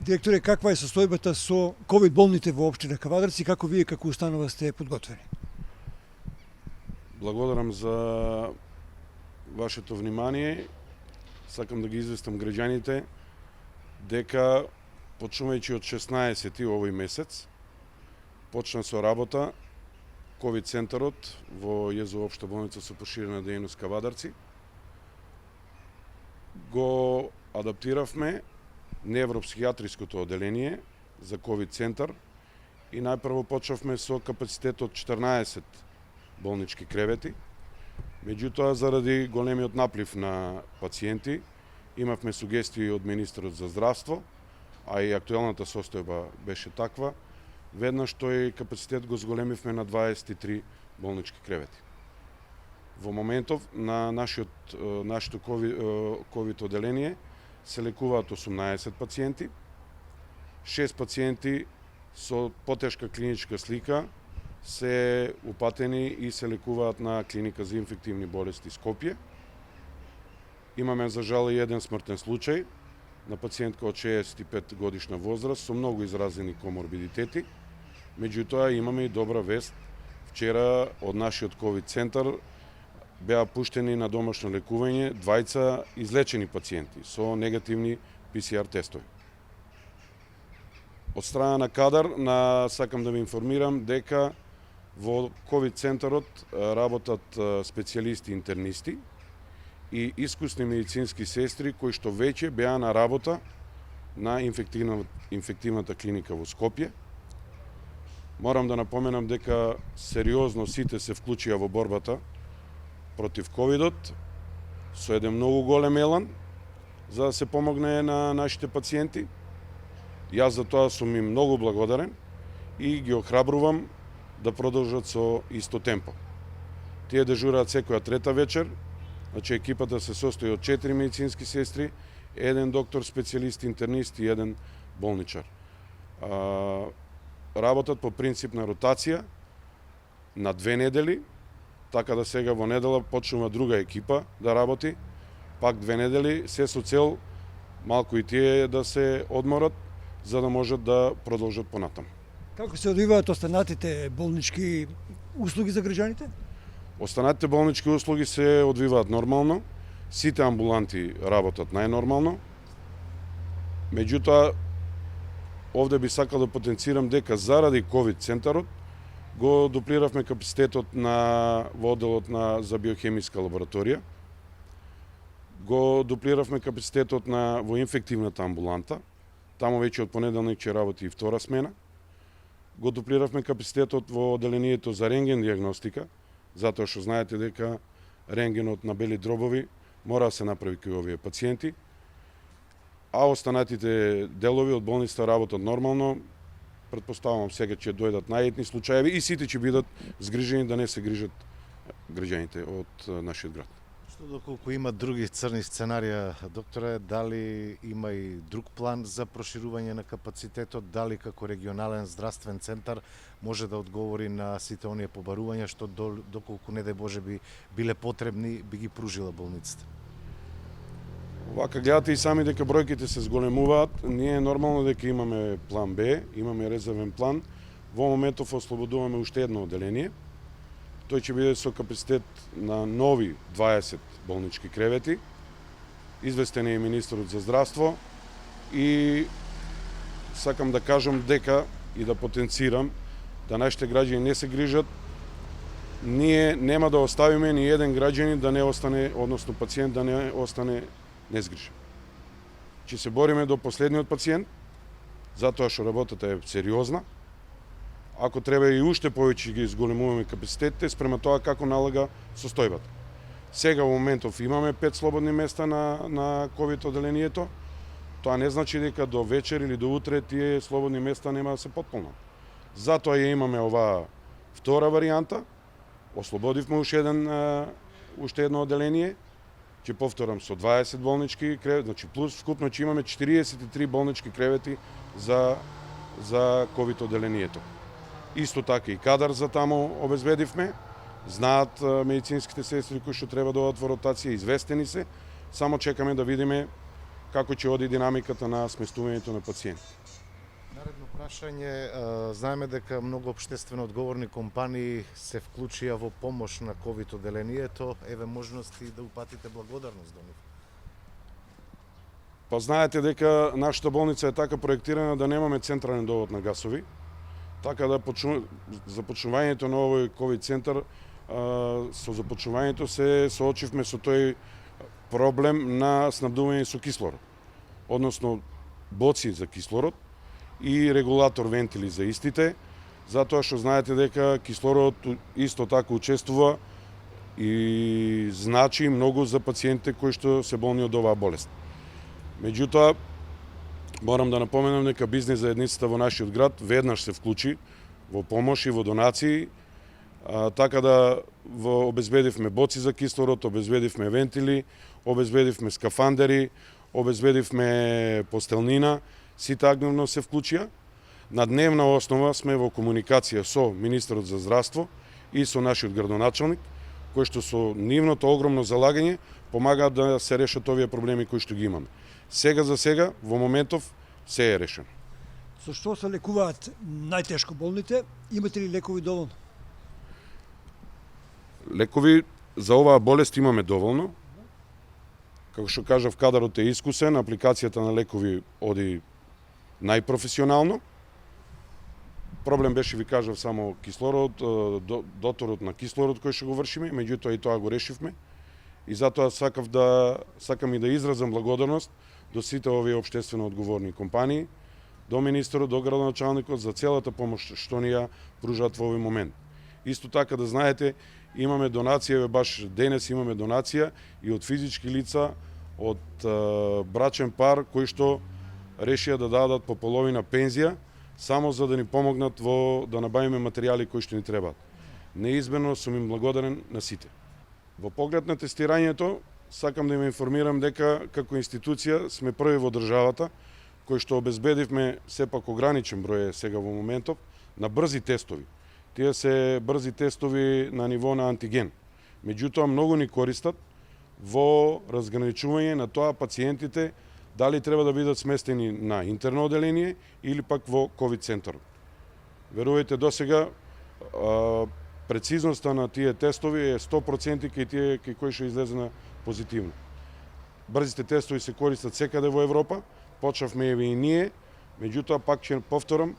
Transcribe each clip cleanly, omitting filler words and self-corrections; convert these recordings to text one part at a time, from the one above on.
Директоре, каква е состојбата со ковид болните во општина Кавадарци и како вие како установа сте подготвени? Благодарам за вашето внимание. Сакам да ги известам граѓаните дека почнувајќи од 16 овој месец почна со работа ковид центарот во ЈЗУ општа болница со поширена дејност Кавадарци. Го адаптиравме невропсихијатриското оделение за ковид центар и најпрво почнавме со капацитет од 14 болнички кревети. Меѓутоа, заради големиот наплив на пациенти, имавме сугестии од министерот за здравство, а и актуелната состојба беше таква, веднаш тој капацитет го зголемивме на 23 болнички кревети. Во моментов на нашето ковид оделение се лекуваат 18 пациенти, 6 пациенти со потешка клиничка слика се упатени и се лекуваат на клиника за инфективни болести Скопје. Имаме за жал и еден смртен случај на пациентка од 65 годишна возраст со многу изразени коморбидитети. Меѓутоа имаме и добра вест. Вчера од нашиот ковид центар беа пуштени на домашно лекување двајца излечени пациенти со негативни ПСР тестови. Од страна на кадар, сакам да ви информирам дека во ковид центарот работат специјалисти интернисти и искусни медицински сестри кои што веќе беа на работа на инфективната клиника во Скопје. Морам да напоменам дека сериозно сите се вклучија во борбата против ковидот со еден многу голем елан за да се помогне на нашите пациенти. Јас за тоа сум им многу благодарен и ги охрабрувам да продолжат со исто темпо. Тие дежураат секоја трета вечер, значи екипата се состои од 4 медицински сестри, еден доктор специјалист интернист и еден болничар. Работат по принцип на ротација на 2 недели, така да сега во недела почнува друга екипа да работи, пак 2 недели, се со цел малку и тие да се одморат, за да можат да продолжат понатаму. Како се одвиваат останатите болнички услуги за граѓаните? Останатите болнички услуги се одвиваат нормално, сите амбуланти работат најнормално. Меѓутоа, овде би сакал да потенцирам дека заради ковид центарот го дуплиравме капацитетот во одделот за биохемиска лабораторија. Го дуплиравме капацитетот во инфективната амбуланта. Таму веќе од понеделник ќе работи и втора смена. Го дуплиравме капацитетот во оделението за рентген диагностика, затоа што знаете дека рентгенот на бели дробови мора да се направи кај овие пациенти. А останатите делови од болницата работат нормално. Претпоставувам сега ќе дојдат најетни случаеви и сите ќе бидат згрижени да не се грижат граѓаните од нашиот град. Што доколку има други црни сценарија, докторе, дали има и друг план за проширување на капацитетот, дали како регионален здравствен центар може да одговори на сите оние побарувања што доколку не дај Боже би биле потребни, би ги пружила болницата? Вака гледате и сами дека бројките се зголемуваат, ние е нормално дека имаме план Б, имаме резервен план. Во моментов ослободуваме уште едно оделение. Тој ќе биде со капацитет на нови 20 болнички кревети. Известен е и министерот за здравство и сакам да кажам дека и да потенцирам да нашите граѓани не се грижат. Ние нема да оставиме ни еден граѓанин да не остане, односно пациент да не остане незгрижен. Ќе се бориме до последниот пациент, затоа што работата е сериозна. Ако треба и уште повеќе ги зголемуваме капацитетите, спрема тоа како налага состојбата. Сега во моментов имаме 5 слободни места на ковид оделението. Тоа не значи дека до вечер или до утре тие слободни места нема да се потполнат. Затоа ја имаме оваа втора варијанта. Ослободивме уште едно оделение. Ќе повторам со 20 болнички кревети, значи плюс вкупно ќе имаме 43 болнички кревети за ковид оделението. Исто така и кадар за таму обезбедивме. Знаат медицинските сестри кои што треба да одат во ротација, известени се. Само чекаме да видиме како ќе оди динамиката на сместувањето на пациенти. Наредно прашање, знаеме дека многу општествено одговорни компании се вклучија во помош на ковид оделението, еве можности да упатите благодарност до нив. Па знаете дека нашата болница е така проектирана да немаме централен довод на гасови, така да започнувањето на овој ковид центар, со започнувањето се соочивме со тој проблем на снабдување со кислород, односно боци за кислород и регулатор вентили за истите, затоа што знаете дека кислородот исто така учествува и значи многу за пациентите кои што се болни од оваа болест. Меѓутоа, морам да напоменам дека бизнис заедницата во нашиот град веднаш се вклучи во помош и во донации, така да обезбедивме боци за кислород, обезбедивме вентили, обезбедивме скафандери, обезбедивме постелнина, сите активно се вклучија. На дневна основа сме во комуникација со министерот за здравство и со нашиот градоначалник, кој што со нивното огромно залагање помагаат да се решат овие проблеми кои што ги имаме. Сега за сега, во моментов, се е решено. Со што се лекуваат најтешко болните? Имате ли лекови доволно? Лекови за оваа болест имаме доволно. Како што кажав, кадарот е искусен, апликацијата на лекови оди најпрофесионално. Проблем беше, ви кажав, само кислород, доторот на кислород кој што го вршиме, меѓутоа и тоа го решивме. И затоа сакам и да изразам благодарност до сите овие општествено одговорни компании, до министерот, до градоначалникот за целата помош што ни ја пружаат во овој момент. Исто така да знаете, имаме донација, баш денес имаме донација и од физички лица, од брачен пар кои што решија да дадат по половина пензија, само за да ни помогнат да набавиме материјали кои што ни требаат. Неизменно сум им благодарен на сите. Во поглед на тестирањето, сакам да им информирам дека како институција сме први во државата кои што обезбедивме сепак ограничен број сега во моментов на брзи тестови. Тие се брзи тестови на ниво на антиген. Меѓутоа многу ни користат во разграничување на тоа пациентите дали треба да бидат сместени на интерно оделение или пак во ковид центар. Верувајте, досега прецизноста на тие тестови е 100% кај тие кај кои што излезена позитивно. Брзите тестови се користат секаде во Европа, почнавме и ние, меѓутоа пак ќе повторам,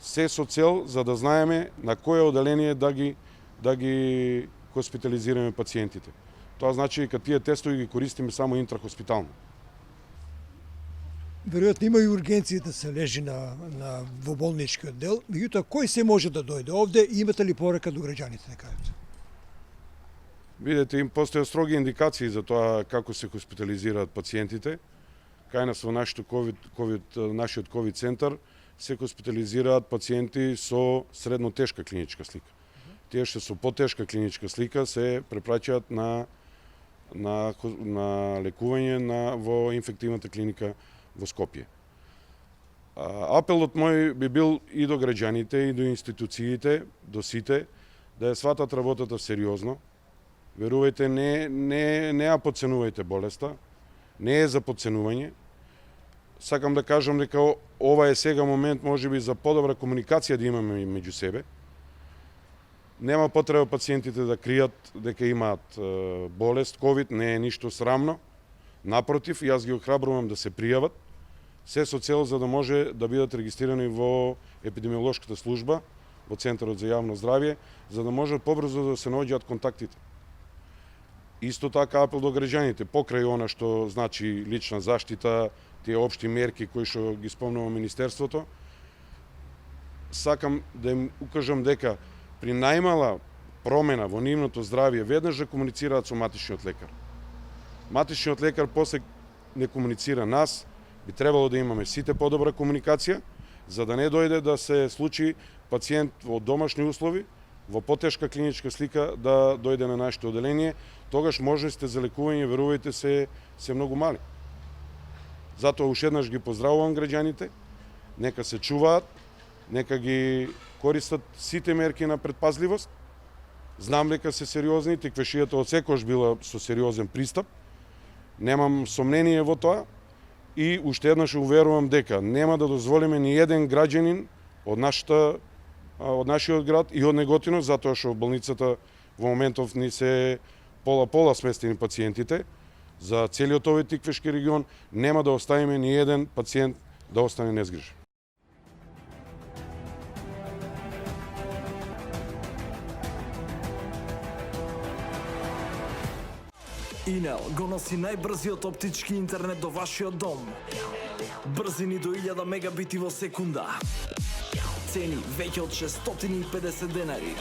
се со цел за да знаеме на кое оделение да ги хоспитализираме пациентите. Тоа значи дека тие тестови ги користиме само интрахоспитално. Веројатно има и ургенција да се лежи во болничкиот дел, меѓутоа кој се може да дојде овде и имате ли порака до граѓаните да кажат? Видете, им постојат строги индикации за тоа како се хоспитализираат пациентите. Кај нас во нашиот ковид центар се хоспитализираат пациенти со средно тешка клиничка слика. Тие што со потешка клиничка слика се препраќаат на лекување во инфективната клиника во Скопје. Апелот мој би бил и до граѓаните, и до институциите, до сите, да ја сватат работата сериозно. Верувајте, не ја подценувајте болеста, не е за подценување. Сакам да кажам дека ова е сега момент можеби за подобра комуникација да имаме меѓу себе. Нема потреба пациентите да кријат дека имаат болест, ковид, не е ништо срамно. Напротив, јас ги охрабрувам да се пријават, се со цел за да може да бидат регистрирани во епидемиолошката служба, во Центарот за јавно здравје, за да може побрзо да се наоѓаат контактите. Исто така апел до граѓаните, покрај она што значи лична заштита, тие општи мерки кои што ги спомнува Министерството, сакам да им укажам дека при најмала промена во нивното здравје веднаш да комуницираат со матичниот лекар. Матичниот лекар после не комуницира нас, би требало да имаме сите подобра комуникација, за да не дојде да се случи пациент во домашни услови, во потешка клиничка слика да дојде на нашето оделение, тогаш можностите за лекување, верувајте, се многу мали. Затоа уште еднаш ги поздравувам граѓаните, нека се чуваат, нека ги користат сите мерки на предпазливост. Знам дека се сериозни, теквешијата од секојаш била со сериозен пристап. Немам сомнение во тоа и уште еднаш уверувам дека нема да дозволиме ни еден граѓанин од нашиот град и од Неготино, затоа што во болницата во моментов ни се пола сместени пациентите. За целиот овој Тиквешки регион нема да оставиме ни еден пациент да остане незгрижен. Инел го носи најбрзиот оптички интернет до вашиот дом. Брзини до 1000 мегабити во секунда. Цени веќе од 650 денари.